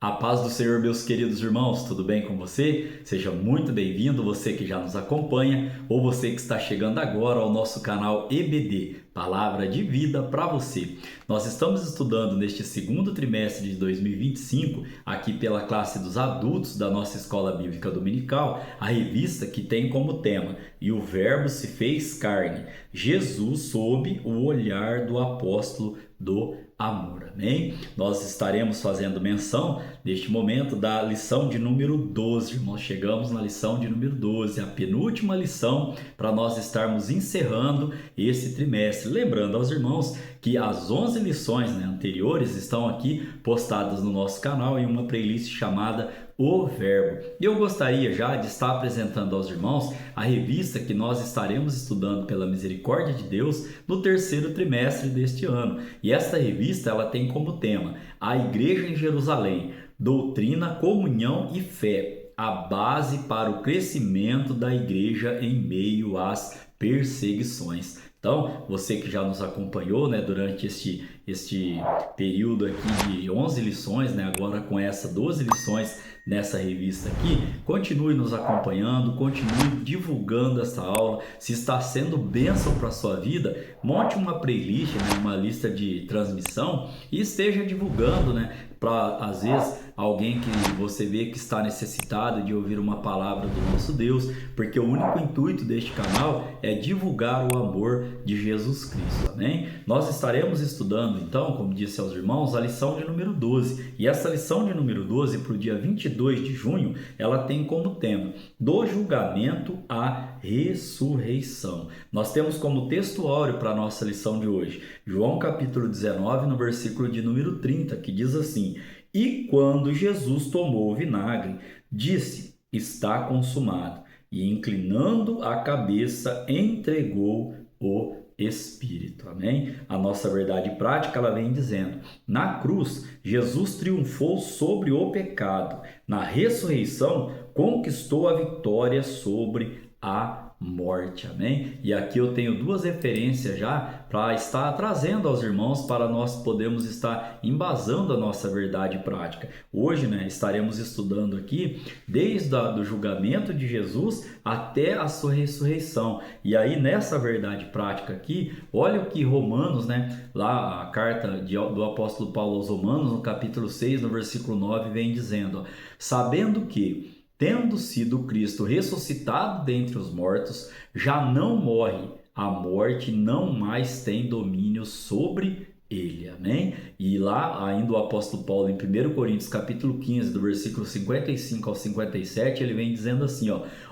A paz do Senhor, meus queridos irmãos, tudo bem com você? Seja muito bem-vindo, você que já nos acompanha ou você que está chegando agora ao nosso canal EBD, Palavra de Vida para você. Nós estamos estudando neste segundo trimestre de 2025, aqui pela classe dos adultos da nossa Escola Bíblica Dominical, a revista que tem como tema "E o Verbo se fez carne, Jesus sob o olhar do apóstolo do amor", amém? Nós estaremos fazendo menção neste momento da lição de número 12. Nós chegamos na lição de número 12, a penúltima lição para nós estarmos encerrando esse trimestre. Lembrando aos irmãos que as 11 lições, anteriores estão aqui postadas no nosso canal em uma playlist chamada O Verbo. E eu gostaria já de estar apresentando aos irmãos a revista que nós estaremos estudando pela misericórdia de Deus no terceiro trimestre deste ano. E esta revista ela tem como tema a Igreja em Jerusalém, doutrina, comunhão e fé, a base para o crescimento da igreja em meio às perseguições. Então, você que já nos acompanhou, durante este período aqui de 11 lições, agora com essa 12 lições nessa revista aqui, continue nos acompanhando, continue divulgando essa aula. Se está sendo bênção para a sua vida, monte uma playlist, uma lista de transmissão e esteja divulgando, para às vezes alguém que você vê que está necessitado de ouvir uma palavra do nosso Deus, porque o único intuito deste canal é divulgar o amor de Jesus Cristo, amém? Nós estaremos estudando então, como disse aos irmãos, a lição de número 12, e essa lição de número 12 para o dia 22 de junho, ela tem como tema do julgamento à ressurreição. Nós temos como texto áureo para a nossa lição de hoje, João capítulo 19, no versículo de número 30, que diz assim: "E quando Jesus tomou o vinagre, disse: está consumado, e inclinando a cabeça, entregou o Espírito." Amém? A nossa verdade prática, ela vem dizendo: na cruz, Jesus triunfou sobre o pecado. Na ressurreição, conquistou a vitória sobre a morte, amém? E aqui eu tenho duas referências já para estar trazendo aos irmãos, para nós podermos estar embasando a nossa verdade prática. Hoje, estaremos estudando aqui desde o julgamento de Jesus até a sua ressurreição. E aí nessa verdade prática aqui, olha o que Romanos, lá a carta do apóstolo Paulo aos Romanos, no capítulo 6, no versículo 9, vem dizendo: sabendo que, tendo sido Cristo ressuscitado dentre os mortos, já não morre, a morte não mais tem domínio sobre ele, amém? E lá ainda o apóstolo Paulo em 1 Coríntios capítulo 15, do versículo 55 ao 57, ele vem dizendo assim,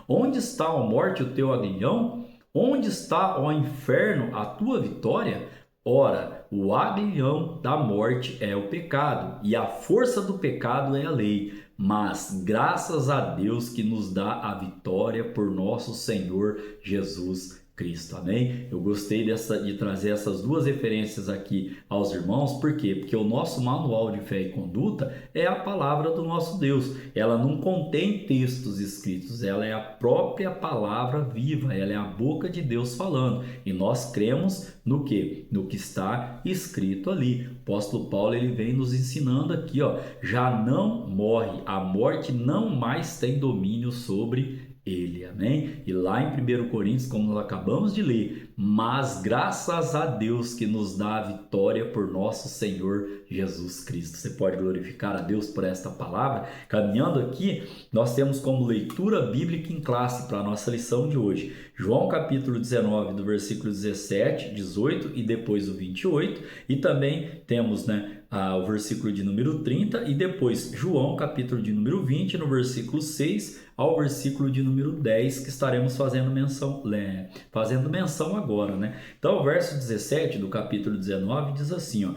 onde está, a morte, o teu aguilhão? Onde está, ó inferno, a tua vitória? Ora, o aguilhão da morte é o pecado, e a força do pecado é a lei. Mas graças a Deus que nos dá a vitória por nosso Senhor Jesus Cristo, amém? Eu gostei de trazer essas duas referências aqui aos irmãos, por quê? Porque o nosso manual de fé e conduta é a palavra do nosso Deus. Ela não contém textos escritos, ela é a própria palavra viva, ela é a boca de Deus falando. E nós cremos no quê? No que está escrito ali. O apóstolo Paulo, ele vem nos ensinando aqui, já não morre, a morte não mais tem domínio sobre ele, amém? E lá em 1 Coríntios, como nós acabamos de ler, mas graças a Deus que nos dá a vitória por nosso Senhor Jesus Cristo. Você pode glorificar a Deus por esta palavra? Caminhando aqui, nós temos como leitura bíblica em classe para a nossa lição de hoje, João capítulo 19, do versículo 17, 18 e depois o 28, e também temos, o versículo de número 30 e depois João capítulo de número 20, no versículo 6 ao versículo de número 10, que estaremos fazendo menção agora, Então o verso 17 do capítulo 19 diz assim,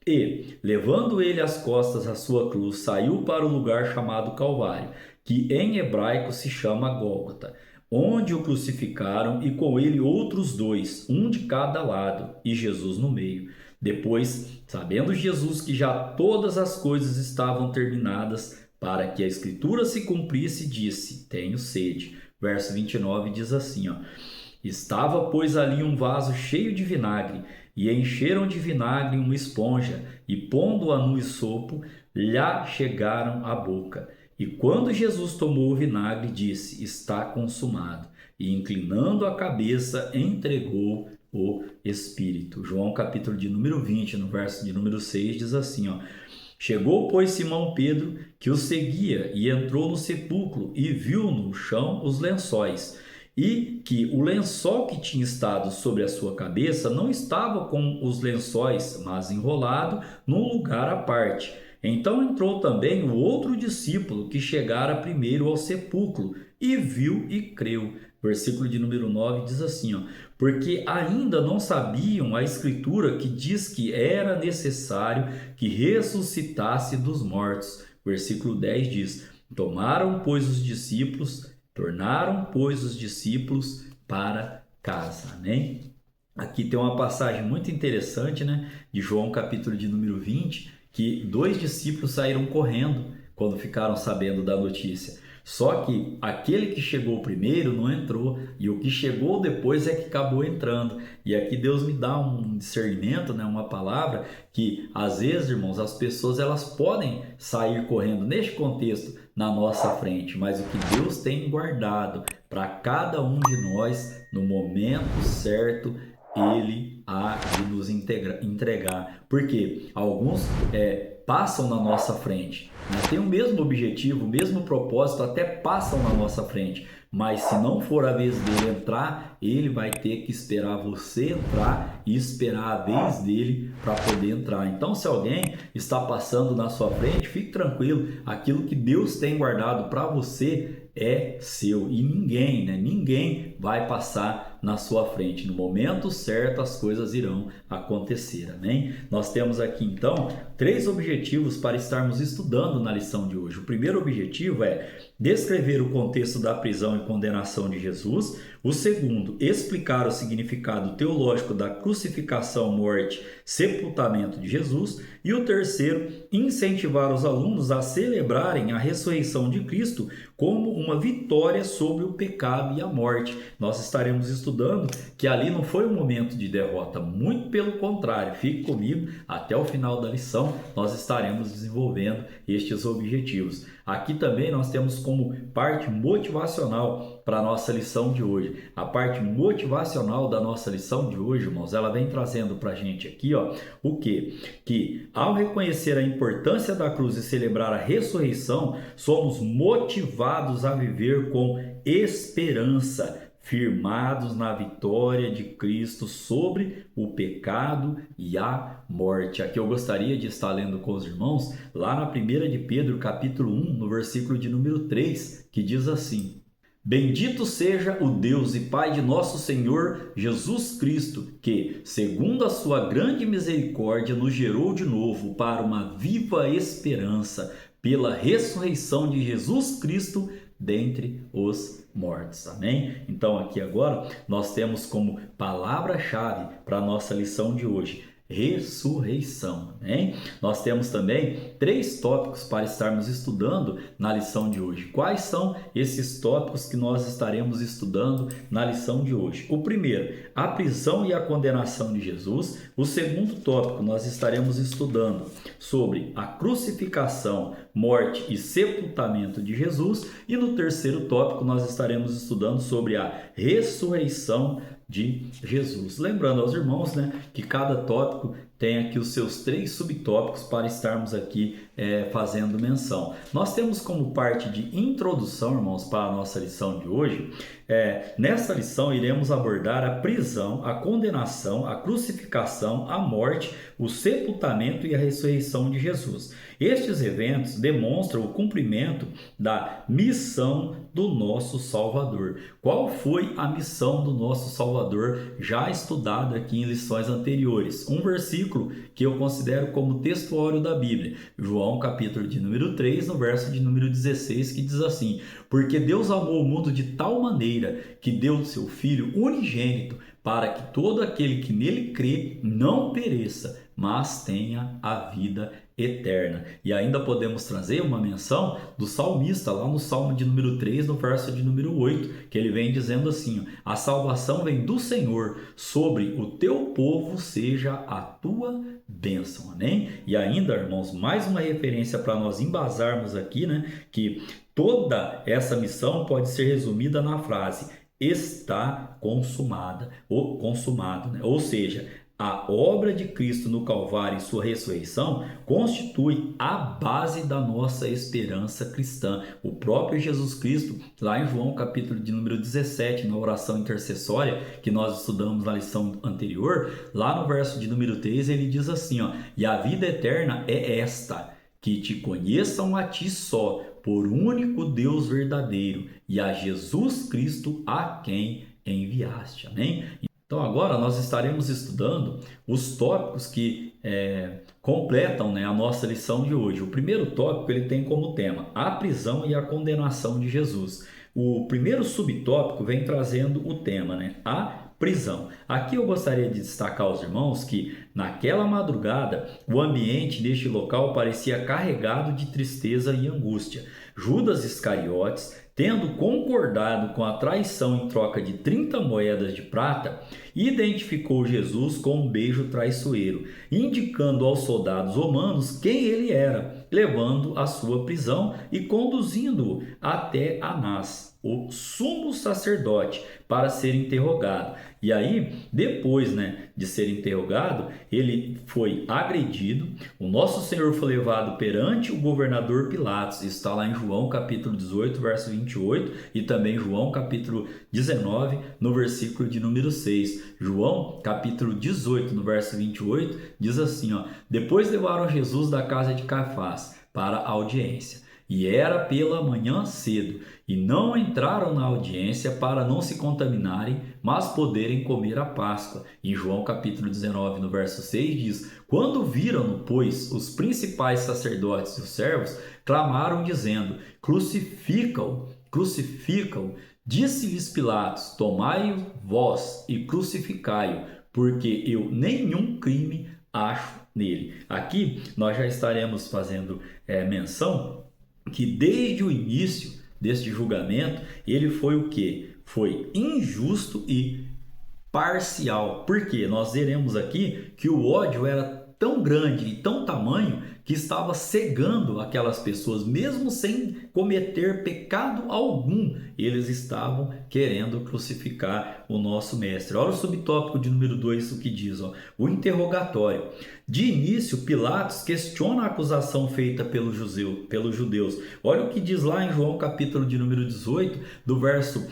e, levando ele às costas a sua cruz, saiu para o lugar chamado Calvário, que em hebraico se chama Gólgota, onde o crucificaram, e com ele outros dois, um de cada lado, e Jesus no meio. Depois, sabendo Jesus que já todas as coisas estavam terminadas, para que a escritura se cumprisse, disse: tenho sede. Verso 29 diz assim, estava, pois, ali um vaso cheio de vinagre, e encheram de vinagre uma esponja, e pondo-a no esopo, lhe chegaram à boca. E quando Jesus tomou o vinagre, disse: está consumado. E inclinando a cabeça, entregou o Espírito. João capítulo de número 20, no verso de número 6, diz assim, ó: chegou, pois, Simão Pedro, que o seguia, e entrou no sepulcro, e viu no chão os lençóis, e que o lençol que tinha estado sobre a sua cabeça não estava com os lençóis, mas enrolado num lugar à parte. Então entrou também o outro discípulo que chegara primeiro ao sepulcro, e viu e creu. Versículo de número 9 diz assim, ó: porque ainda não sabiam a escritura que diz que era necessário que ressuscitasse dos mortos. Versículo 10 diz: tornaram, pois, os discípulos para casa. Amém? Aqui tem uma passagem muito interessante, né, de João capítulo de número 20, que 2 discípulos saíram correndo quando ficaram sabendo da notícia. Só que aquele que chegou primeiro não entrou, e o que chegou depois é que acabou entrando. E aqui Deus me dá um discernimento, né, uma palavra que às vezes, irmãos, as pessoas elas podem sair correndo neste contexto na nossa frente, mas o que Deus tem guardado para cada um de nós no momento certo, Ele há de nos entregar. Porque alguns passam na nossa frente, né? Tem o mesmo objetivo, o mesmo propósito, até passam na nossa frente, mas se não for a vez dele entrar, ele vai ter que esperar você entrar e esperar a vez dele para poder entrar. Então, se alguém está passando na sua frente, fique tranquilo, aquilo que Deus tem guardado para você é seu, e ninguém vai passar na sua frente. No momento certo as coisas irão acontecer, amém? Nós temos aqui então 3 objetivos para estarmos estudando na lição de hoje. O primeiro objetivo é descrever o contexto da prisão e condenação de Jesus. O segundo, explicar o significado teológico da crucificação, morte, sepultamento de Jesus. E o terceiro, incentivar os alunos a celebrarem a ressurreição de Cristo como uma vitória sobre o pecado e a morte. Nós estaremos estudando que ali não foi um momento de derrota, muito pelo contrário. Fique comigo até o final da lição, nós estaremos desenvolvendo estes objetivos. Aqui também nós temos como parte motivacional para a nossa lição de hoje. A parte motivacional da nossa lição de hoje, irmãos, ela vem trazendo para a gente aqui, ó, o quê? Que ao reconhecer a importância da cruz e celebrar a ressurreição, somos motivados a viver com esperança, firmados na vitória de Cristo sobre o pecado e a morte. Aqui eu gostaria de estar lendo com os irmãos, lá na 1 de Pedro, capítulo 1, no versículo de número 3, que diz assim: bendito seja o Deus e Pai de nosso Senhor Jesus Cristo, que, segundo a sua grande misericórdia, nos gerou de novo para uma viva esperança, pela ressurreição de Jesus Cristo dentre os mortos. Amém? Então aqui agora nós temos como palavra-chave para a nossa lição de hoje: ressurreição. Amém? Nós temos também 3 tópicos para estarmos estudando na lição de hoje. Quais são esses tópicos que nós estaremos estudando na lição de hoje? O primeiro, a prisão e a condenação de Jesus. O segundo tópico, nós estaremos estudando sobre a crucificação, morte e sepultamento de Jesus. E no terceiro tópico, nós estaremos estudando sobre a ressurreição de Jesus. Lembrando aos irmãos, né, que cada tópico tem aqui os seus 3 subtópicos para estarmos aqui fazendo menção. Nós temos como parte de introdução, irmãos, para a nossa lição de hoje. Nessa lição iremos abordar a prisão, a condenação, a crucificação, a morte, o sepultamento e a ressurreição de Jesus. Estes eventos demonstram o cumprimento da missão do nosso Salvador. Qual foi a missão do nosso Salvador, já estudada aqui em lições anteriores? Um versículo que eu considero como textuário da Bíblia, João capítulo de número 3, no verso de número 16, que diz assim: porque Deus amou o mundo de tal maneira que deu o seu Filho unigênito, para que todo aquele que nele crê não pereça, mas tenha a vida eterna. E ainda podemos trazer uma menção do salmista, lá no Salmo de número 3, no verso de número 8, que ele vem dizendo assim: a salvação vem do Senhor, sobre o teu povo seja a tua bênção. Amém? E ainda, irmãos, mais uma referência para nós embasarmos aqui, né, que toda essa missão pode ser resumida na frase: está consumada, ou consumado, né? Ou seja, a obra de Cristo no Calvário e sua ressurreição constitui a base da nossa esperança cristã. O próprio Jesus Cristo, lá em João capítulo de número 17, na oração intercessória que nós estudamos na lição anterior, lá no verso de número 3, ele diz assim, ó: e a vida eterna é esta, que te conheçam a ti só, por único Deus verdadeiro, e a Jesus Cristo a quem enviaste. Amém? Então agora nós estaremos estudando os tópicos que completam, né, a nossa lição de hoje. O primeiro tópico ele tem como tema a prisão e a condenação de Jesus. O primeiro subtópico vem trazendo o tema, né, a prisão. Aqui eu gostaria de destacar aos irmãos que naquela madrugada o ambiente neste local parecia carregado de tristeza e angústia. Judas Iscariotes, tendo concordado com a traição em troca de 30 moedas de prata, identificou Jesus com um beijo traiçoeiro, indicando aos soldados romanos quem ele era, levando a sua prisão e conduzindo-o até Anás, o sumo sacerdote, para ser interrogado. E aí, depois, né, de ser interrogado, ele foi agredido. O nosso Senhor foi levado perante o governador Pilatos. Está lá em João capítulo 18, verso 28, e também João capítulo 19, no versículo de número 6. João capítulo 18, no verso 28, diz assim, ó: depois levaram Jesus da casa de Caifás para a audiência. E era pela manhã cedo, e não entraram na audiência para não se contaminarem, mas poderem comer a Páscoa. Em João capítulo 19, no verso 6, diz: quando viram-no, pois, os principais sacerdotes e os servos clamaram, dizendo: crucifica-o, crucifica-o. Disse-lhes Pilatos: tomai-o vós e crucificai-o, porque eu nenhum crime acho nele. Aqui nós já estaremos fazendo menção que desde o início deste julgamento, ele foi o quê? Foi injusto e parcial. Porque nós veremos aqui que o ódio era tão grande e tão tamanho que estava cegando aquelas pessoas, mesmo sem cometer pecado algum, eles estavam querendo crucificar o nosso mestre. Olha o subtópico de número 2, o que diz, ó: o interrogatório. De início, Pilatos questiona a acusação feita pelos judeus. Olha o que diz lá em João capítulo de número 18, do verso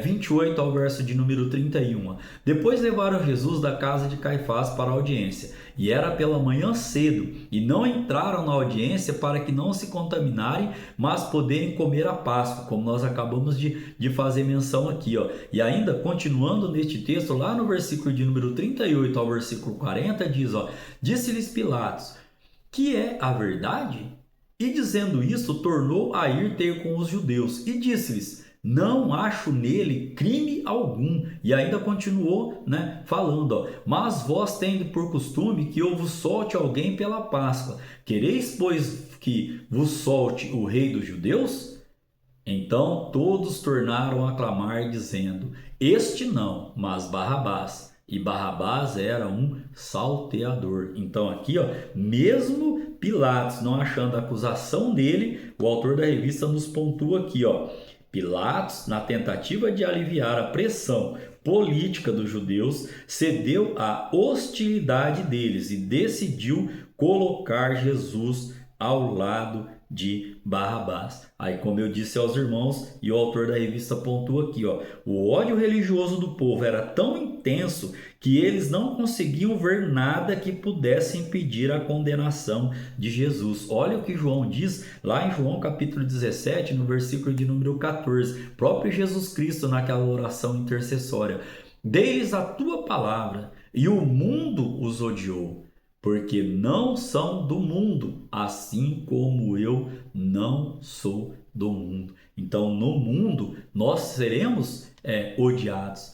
28 ao verso de número 31. Depois levaram Jesus da casa de Caifás para a audiência, e era pela manhã cedo, e não entraram na audiência para que não se contaminarem, mas poderem comer a Páscoa, como nós acabamos de fazer menção aqui, ó. E ainda continuando neste texto, lá no versículo de número 38 ao versículo 40, diz, ó: disse-lhes Pilatos: que é a verdade? E dizendo isso, tornou a ir ter com os judeus, e disse-lhes: não acho nele crime algum. E ainda continuou, né, falando, ó: mas vós tendes por costume que eu vos solte alguém pela Páscoa. Quereis, pois, que vos solte o rei dos judeus? Então todos tornaram a clamar, dizendo: este não, mas Barrabás. E Barrabás era um salteador. Então aqui, ó, mesmo Pilatos não achando a acusação dele, o autor da revista nos pontua aqui, ó: Pilatos, na tentativa de aliviar a pressão política dos judeus, cedeu à hostilidade deles e decidiu colocar Jesus ao lado de Barrabás. Aí, como eu disse aos irmãos, e o autor da revista pontua aqui, ó: o ódio religioso do povo era tão intenso que eles não conseguiam ver nada que pudesse impedir a condenação de Jesus. Olha o que João diz lá em João capítulo 17, no versículo de número 14. Próprio Jesus Cristo naquela oração intercessória: dei-lhes a tua palavra e o mundo os odiou, porque não são do mundo, assim como eu não sou do mundo. Então, no mundo, nós seremos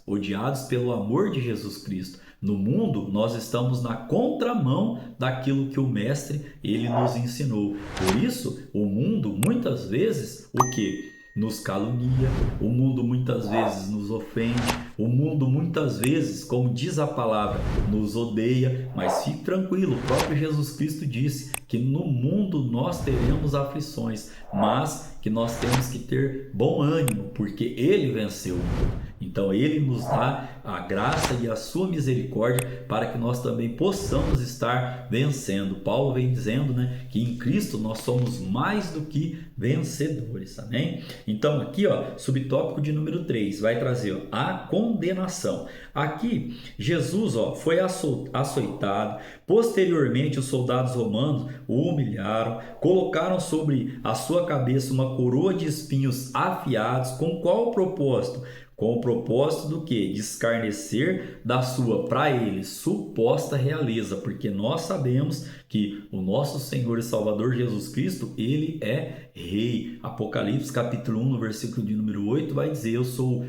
odiados pelo amor de Jesus Cristo. No mundo, nós estamos na contramão daquilo que o mestre ele nos ensinou. Por isso, o mundo muitas vezes o que? Nos calunia, o mundo muitas vezes nos ofende, o mundo muitas vezes, como diz a palavra, nos odeia, mas fique tranquilo, o próprio Jesus Cristo disse que no mundo nós teremos aflições, mas que nós temos que ter bom ânimo, porque Ele venceu o mundo. Então Ele nos dá a graça e a sua misericórdia para que nós também possamos estar vencendo. Paulo vem dizendo, que em Cristo nós somos mais do que vencedores, amém? Então aqui, subtópico de número 3, vai trazer a condenação. Aqui, Jesus foi açoitado, posteriormente os soldados romanos o humilharam, colocaram sobre a sua cabeça uma coroa de espinhos afiados, com qual propósito? Com o propósito do quê? De escarnecer da sua, para ele, suposta realeza, porque nós sabemos que o nosso Senhor e Salvador Jesus Cristo, ele é rei. Apocalipse capítulo 1, no versículo de número 8, vai dizer: eu sou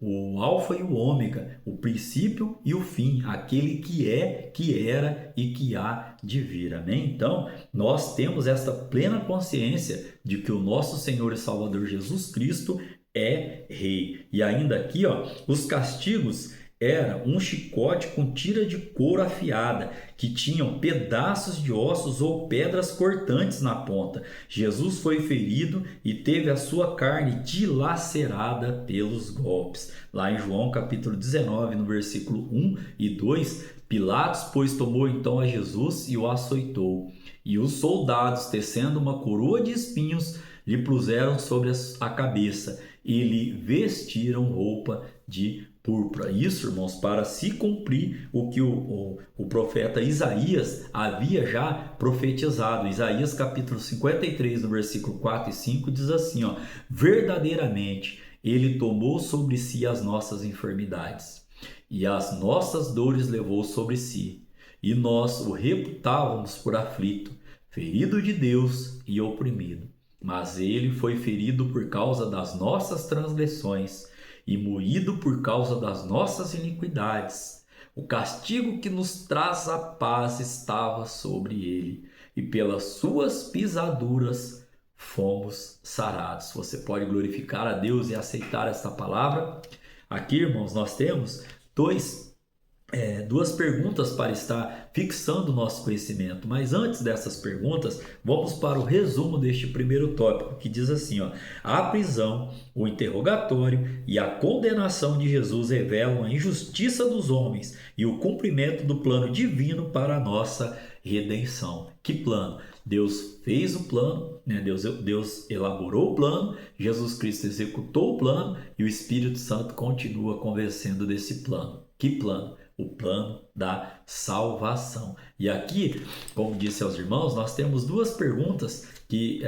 o alfa e o ômega, o princípio e o fim, aquele que é, que era e que há de vir, amém? Então, nós temos esta plena consciência de que o nosso Senhor e Salvador Jesus Cristo é rei. E ainda aqui, os castigos era um chicote com tira de couro afiada, que tinham pedaços de ossos ou pedras cortantes na ponta. Jesus foi ferido e teve a sua carne dilacerada pelos golpes. Lá em João capítulo 19, no versículo 1 e 2, Pilatos, pois, tomou então a Jesus e o açoitou. E os soldados, tecendo uma coroa de espinhos, lhe puseram sobre a cabeça e lhe vestiram roupa de púrpura. Isso, irmãos, para se cumprir o que o profeta Isaías havia já profetizado. Isaías capítulo 53, no versículo 4 e 5, diz assim, verdadeiramente ele tomou sobre si as nossas enfermidades e as nossas dores levou sobre si, e nós o reputávamos por aflito, ferido de Deus e oprimido. Mas ele foi ferido por causa das nossas transgressões e moído por causa das nossas iniquidades. O castigo que nos traz a paz estava sobre ele, e pelas suas pisaduras fomos sarados. Você pode glorificar a Deus e aceitar esta palavra? Aqui, irmãos, nós temos duas perguntas para estar fixando o nosso conhecimento. Mas antes dessas perguntas, vamos para o resumo deste primeiro tópico, que diz assim, a prisão, o interrogatório e a condenação de Jesus revelam a injustiça dos homens e o cumprimento do plano divino para a nossa redenção. Que plano? Deus fez o plano, Deus elaborou o plano, Jesus Cristo executou o plano e o Espírito Santo continua convencendo desse plano. Que plano? O plano da salvação. E aqui, como disse aos irmãos, nós temos duas perguntas que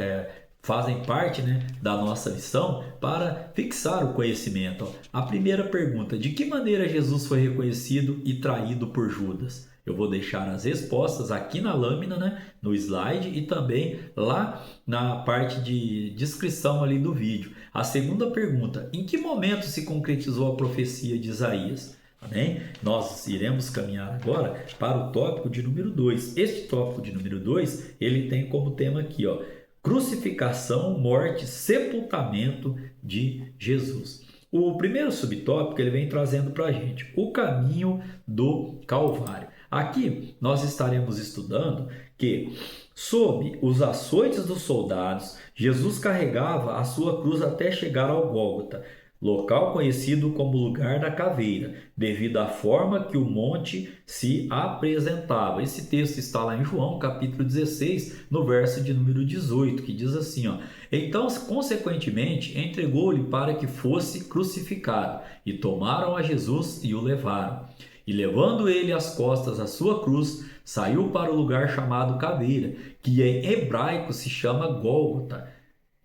fazem parte da nossa lição para fixar o conhecimento. A primeira pergunta: de que maneira Jesus foi reconhecido e traído por Judas? Eu vou deixar as respostas aqui na lâmina, no slide, e também lá na parte de descrição ali do vídeo. A segunda pergunta: em que momento se concretizou a profecia de Isaías? Amém? Nós iremos caminhar agora para o tópico de número 2. Este tópico de número 2, ele tem como tema aqui, crucificação, morte, sepultamento de Jesus. O primeiro subtópico, ele vem trazendo para a gente o caminho do Calvário. Aqui nós estaremos estudando que, sob os açoites dos soldados, Jesus carregava a sua cruz até chegar ao Gólgota, local conhecido como lugar da caveira, devido à forma que o monte se apresentava. Esse texto está lá em João, capítulo 16, no verso de número 18, que diz assim, então, consequentemente, entregou-lhe para que fosse crucificado, e tomaram a Jesus e o levaram. E levando ele às costas a sua cruz, saiu para o lugar chamado Caveira, que em hebraico se chama Gólgota,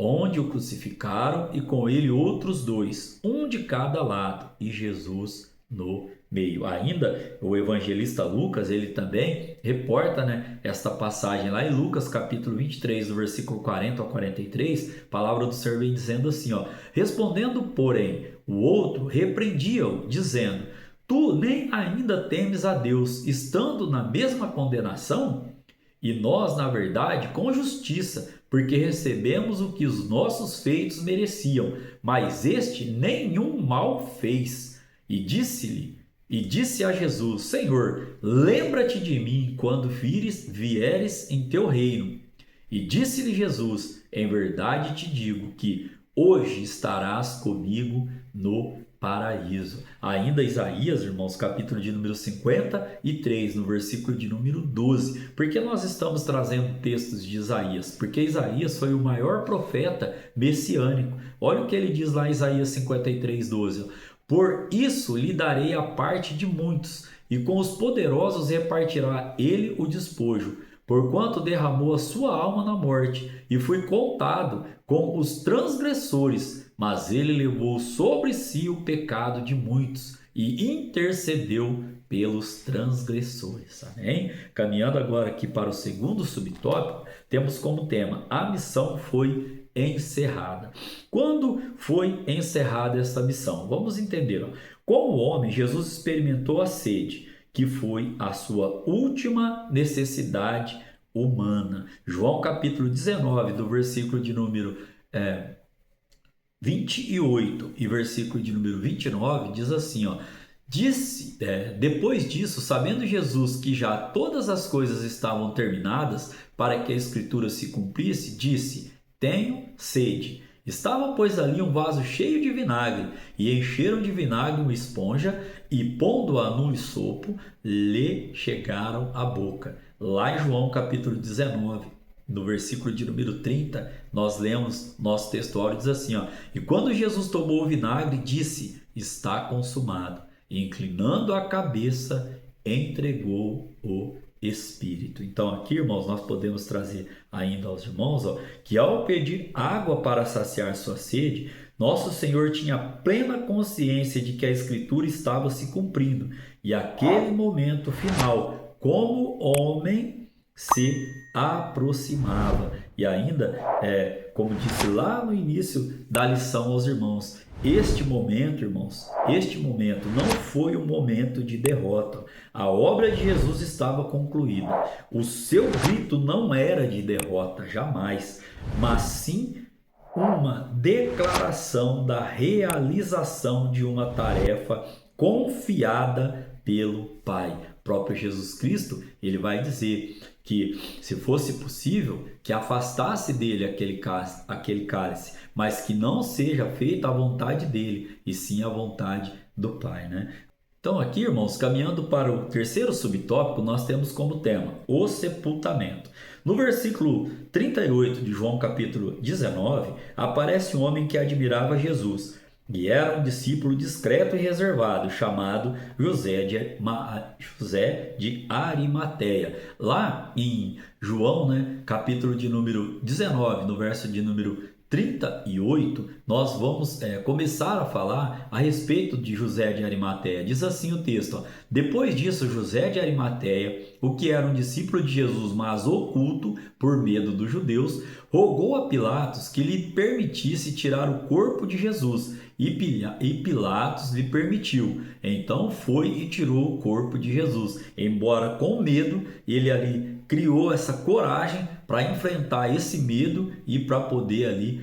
onde o crucificaram, e com ele outros dois, um de cada lado, e Jesus no meio. Ainda o evangelista Lucas, ele também reporta esta passagem lá em Lucas capítulo 23, do versículo 40 ao 43, a palavra do Senhor vem dizendo assim, respondendo, porém, o outro repreendia-o, dizendo: tu nem ainda temes a Deus, estando na mesma condenação? E nós, na verdade, com justiça, porque recebemos o que os nossos feitos mereciam, mas este nenhum mal fez. E disse a Jesus: Senhor, lembra-te de mim quando vieres em teu reino. E disse-lhe Jesus: Em verdade te digo que hoje estarás comigo no paraíso. Ainda Isaías, irmãos, capítulo de número 53, no versículo de número 12. Por que nós estamos trazendo textos de Isaías? Porque Isaías foi o maior profeta messiânico. Olha o que ele diz lá em Isaías 53, 12. Por isso lhe darei a parte de muitos, e com os poderosos repartirá ele o despojo, porquanto derramou a sua alma na morte, e foi contado com os transgressores, mas ele levou sobre si o pecado de muitos, e intercedeu pelos transgressores. Amém? Caminhando agora aqui para o segundo subtópico, temos como tema: a missão foi encerrada. Quando foi encerrada essa missão? Vamos entender. Como homem, Jesus experimentou a sede, que foi a sua última necessidade humana. João capítulo 19, do versículo de número 28 e versículo de número 29, diz assim, depois disso, sabendo Jesus que já todas as coisas estavam terminadas para que a escritura se cumprisse, disse: Tenho sede. Estava, pois, ali um vaso cheio de vinagre, e encheram de vinagre uma esponja, e pondo-a num sopo, lhe chegaram à boca. Lá em João capítulo 19, no versículo de número 30, nós lemos, nosso textuário diz assim, E quando Jesus tomou o vinagre, disse: Está consumado. E inclinando a cabeça, entregou o Espírito. Então aqui, irmãos, nós podemos trazer ainda aos irmãos que ao pedir água para saciar sua sede, nosso Senhor tinha plena consciência de que a Escritura estava se cumprindo, e aquele momento final, como homem, se aproximava. E ainda, como disse lá no início da lição aos irmãos, este momento, irmãos, este momento não foi um momento de derrota. A obra de Jesus estava concluída. O seu grito não era de derrota, jamais, mas sim uma declaração da realização de uma tarefa confiada pelo Pai. O próprio Jesus Cristo, ele vai dizer que, se fosse possível, que afastasse dele aquele cálice, mas que não seja feita a vontade dele, e sim a vontade do Pai, né? Então aqui, irmãos, caminhando para o terceiro subtópico, nós temos como tema o sepultamento. No versículo 38 de João capítulo 19, aparece um homem que admirava Jesus, e era um discípulo discreto e reservado, chamado José de Arimateia. Lá em João, capítulo de número 19, no verso de número 38, nós vamos começar a falar a respeito de José de Arimateia. Diz assim o texto: Depois disso, José de Arimateia, o que era um discípulo de Jesus, mas oculto por medo dos judeus, rogou a Pilatos que lhe permitisse tirar o corpo de Jesus, e Pilatos lhe permitiu. Então foi e tirou o corpo de Jesus. Embora com medo, ele ali criou essa coragem para enfrentar esse medo e para poder ali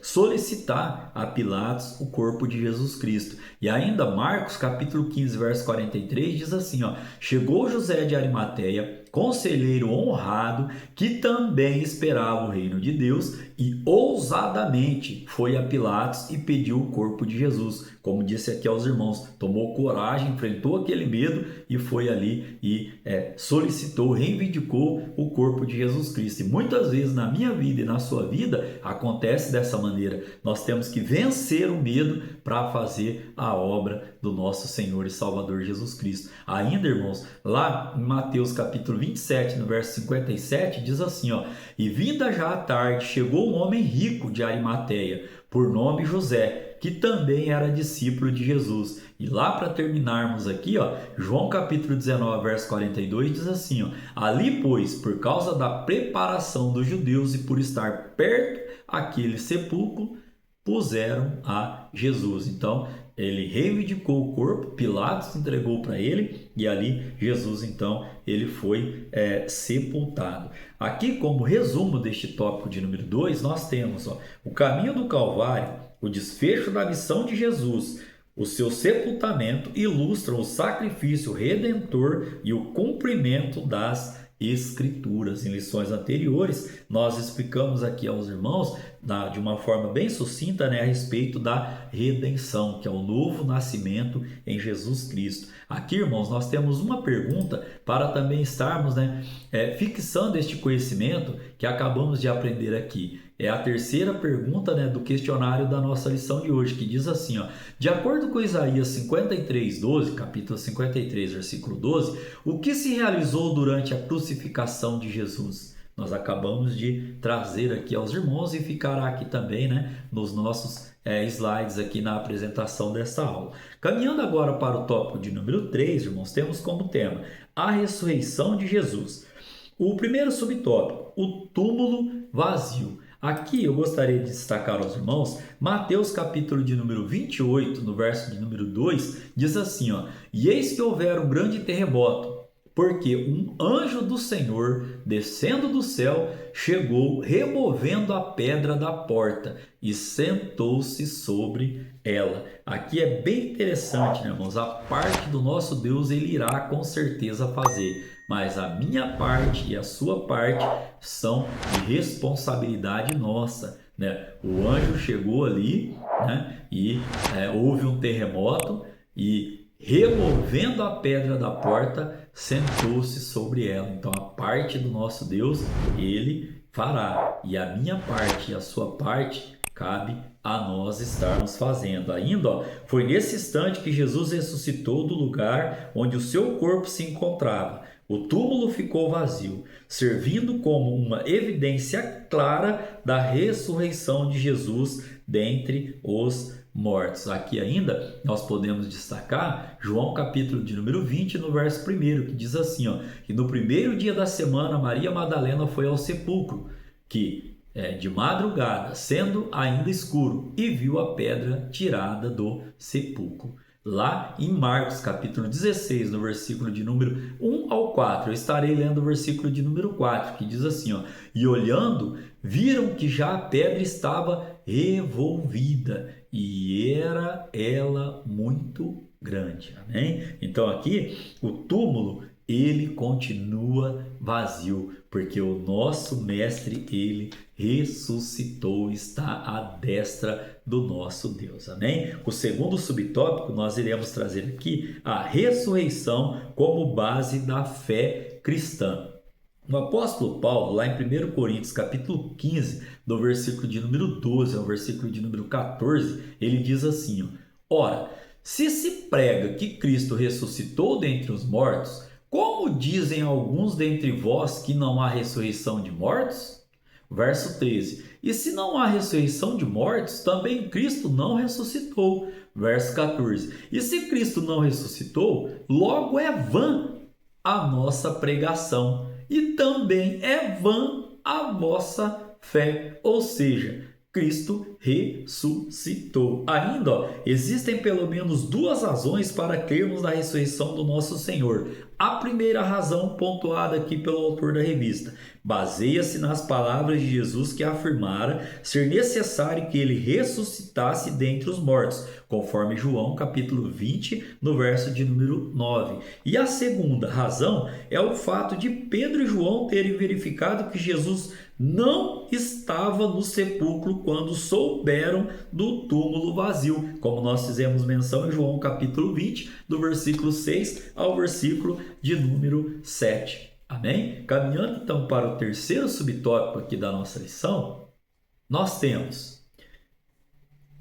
solicitar a Pilatos o corpo de Jesus Cristo. E ainda Marcos capítulo 15, verso 43 diz assim, Chegou José de Arimateia, conselheiro honrado, que também esperava o reino de Deus, e ousadamente foi a Pilatos e pediu o corpo de Jesus. Como disse aqui aos irmãos, tomou coragem, enfrentou aquele medo e foi ali e solicitou, reivindicou o corpo de Jesus Cristo. E muitas vezes na minha vida e na sua vida acontece dessa maneira. Nós temos que vencer o medo para fazer a obra do nosso Senhor e Salvador Jesus Cristo. Ainda, irmãos, lá em Mateus capítulo 27, no verso 57, diz assim, E vinda já a tarde, chegou um homem rico de Arimateia, por nome José, que também era discípulo de Jesus. E lá para terminarmos aqui, João capítulo 19, verso 42 diz assim, Ali, pois, por causa da preparação dos judeus e por estar perto aquele sepulcro, puseram a Jesus. Então, ele reivindicou o corpo, Pilatos entregou para ele e ali Jesus então ele foi sepultado. Aqui, como resumo deste tópico de número 2, nós temos o caminho do Calvário, o desfecho da missão de Jesus, o seu sepultamento ilustram o sacrifício redentor e o cumprimento das Escrituras. Em lições anteriores, nós explicamos aqui aos irmãos, de uma forma bem sucinta, a respeito da redenção, que é o novo nascimento em Jesus Cristo. Aqui, irmãos, nós temos uma pergunta para também estarmos fixando este conhecimento que acabamos de aprender aqui. É a terceira pergunta do questionário da nossa lição de hoje, que diz assim, de acordo com Isaías 53:12, capítulo 53, versículo 12, o que se realizou durante a crucificação de Jesus? Nós acabamos de trazer aqui aos irmãos e ficará aqui também nos nossos slides aqui na apresentação dessa aula. Caminhando agora para o tópico de número 3, irmãos, temos como tema a ressurreição de Jesus. O primeiro subtópico, o túmulo vazio. Aqui eu gostaria de destacar aos irmãos, Mateus capítulo de número 28, no verso de número 2, diz assim, e eis que houver um grande terremoto, porque um anjo do Senhor, descendo do céu, chegou removendo a pedra da porta e sentou-se sobre ela. Aqui é bem interessante, irmãos? A parte do nosso Deus ele irá com certeza fazer, mas a minha parte e a sua parte são de responsabilidade nossa. O anjo chegou ali e houve um terremoto e removendo a pedra da porta, sentou-se sobre ela. Então a parte do nosso Deus ele fará, e a minha parte e a sua parte cabe a nós estarmos fazendo. Ainda foi nesse instante que Jesus ressuscitou do lugar onde o seu corpo se encontrava. O túmulo ficou vazio, servindo como uma evidência clara da ressurreição de Jesus dentre os mortos. Aqui ainda nós podemos destacar João capítulo de número 20, no verso 1, que diz assim, que no primeiro dia da semana Maria Madalena foi ao sepulcro, de madrugada, sendo ainda escuro, e viu a pedra tirada do sepulcro. Lá em Marcos capítulo 16, no versículo de número 1 ao 4, eu estarei lendo o versículo de número 4, que diz assim, e olhando, viram que já a pedra estava revolvida, e era ela muito grande. Amém? Então aqui, o túmulo, ele continua vazio, porque o nosso mestre, ele ressuscitou, está à destra do nosso Deus. Amém? O segundo subtópico, nós iremos trazer aqui a ressurreição como base da fé cristã. O apóstolo Paulo, lá em 1 Coríntios, capítulo 15, do versículo de número 12 ao versículo de número 14, ele diz assim, ora, se prega que Cristo ressuscitou dentre os mortos, como dizem alguns dentre vós que não há ressurreição de mortos? Verso 13. E se não há ressurreição de mortos, também Cristo não ressuscitou. Verso 14. E se Cristo não ressuscitou, logo é vã a nossa pregação, e também é vã a vossa fé. Ou seja, Cristo ressuscitou. Ainda, existem pelo menos duas razões para crermos na ressurreição do nosso Senhor. A primeira razão, pontuada aqui pelo autor da revista, baseia-se nas palavras de Jesus que afirmara ser necessário que ele ressuscitasse dentre os mortos, conforme João capítulo 20, no verso de número 9. E a segunda razão é o fato de Pedro e João terem verificado que Jesus não estava no sepulcro quando souberam do túmulo vazio, como nós fizemos menção em João capítulo 20, do versículo 6 ao versículo de número 7. Amém? Caminhando então para o terceiro subtópico aqui da nossa lição, nós temos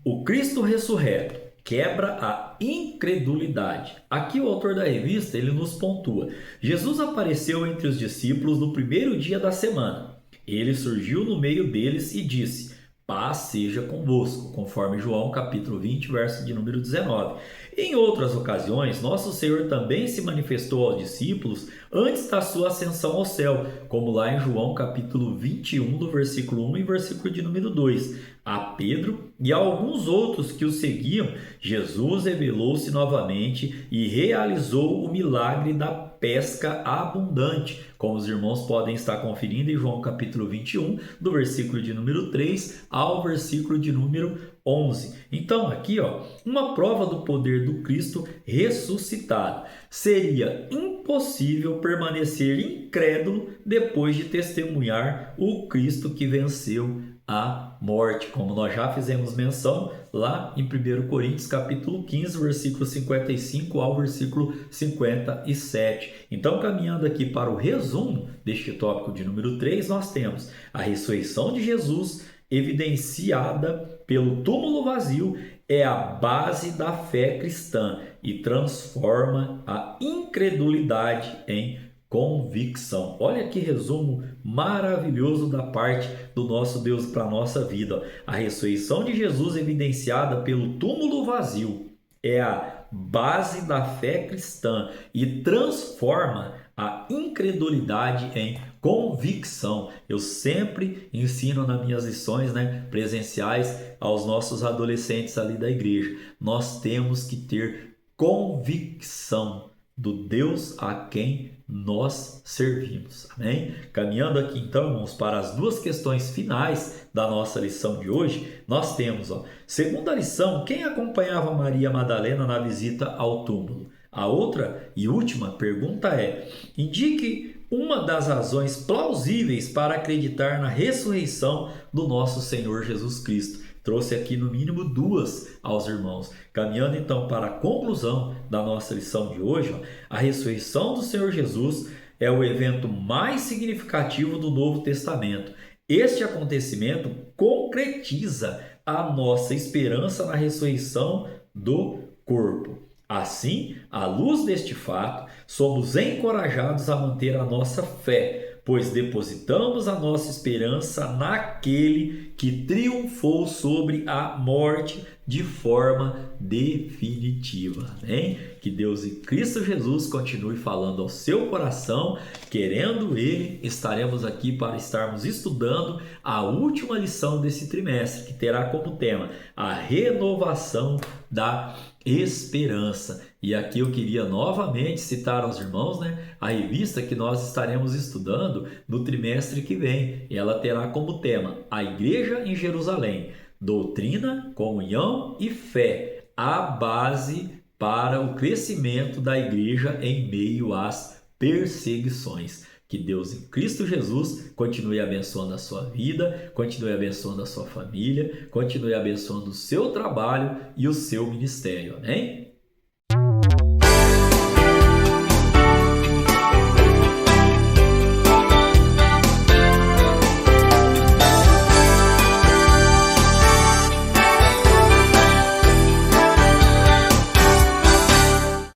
o Cristo ressurreto quebra a incredulidade. Aqui o autor da revista ele nos pontua: Jesus apareceu entre os discípulos no primeiro dia da semana. Ele surgiu no meio deles e disse: paz seja convosco, conforme João capítulo 20, verso de número 19. Em outras ocasiões, nosso Senhor também se manifestou aos discípulos antes da sua ascensão ao céu, como lá em João capítulo 21, do versículo 1 e versículo de número 2. A Pedro e a alguns outros que o seguiam, Jesus revelou-se novamente e realizou o milagre da pesca abundante, como os irmãos podem estar conferindo em João capítulo 21, do versículo de número 3 ao versículo de número 11. Então aqui, uma prova do poder do Cristo ressuscitado. Seria impossível permanecer incrédulo depois de testemunhar o Cristo que venceu a morte, como nós já fizemos menção lá em 1 Coríntios capítulo 15, versículo 55 ao versículo 57. Então, caminhando aqui para o resumo deste tópico de número 3, nós temos a ressurreição de Jesus, evidenciada pelo túmulo vazio, é a base da fé cristã e transforma a incredulidade em convicção. Olha que resumo maravilhoso da parte do nosso Deus para a nossa vida. A ressurreição de Jesus, evidenciada pelo túmulo vazio, é a base da fé cristã e transforma a incredulidade em convicção. Eu sempre ensino nas minhas lições, presenciais aos nossos adolescentes ali da igreja. Nós temos que ter convicção do Deus a quem nós servimos. Amém? Caminhando aqui então, irmãos, para as duas questões finais da nossa lição de hoje, nós temos, segunda lição, quem acompanhava Maria Madalena na visita ao túmulo? A outra e última pergunta é: indique uma das razões plausíveis para acreditar na ressurreição do nosso Senhor Jesus Cristo. Trouxe aqui no mínimo duas aos irmãos. Caminhando então para a conclusão da nossa lição de hoje, a ressurreição do Senhor Jesus é o evento mais significativo do Novo Testamento. Este acontecimento concretiza a nossa esperança na ressurreição do corpo. Assim, à luz deste fato, somos encorajados a manter a nossa fé, pois depositamos a nossa esperança naquele que triunfou sobre a morte de forma definitiva. Amém? Que Deus e Cristo Jesus continue falando ao seu coração. Querendo Ele, estaremos aqui para estarmos estudando a última lição desse trimestre, que terá como tema a renovação da esperança. E aqui eu queria novamente citar aos irmãos, a revista que nós estaremos estudando no trimestre que vem. Ela terá como tema a Igreja em Jerusalém, doutrina, comunhão e fé, a base para o crescimento da igreja em meio às perseguições. Que Deus em Cristo Jesus continue abençoando a sua vida, continue abençoando a sua família, continue abençoando o seu trabalho e o seu ministério. Amém?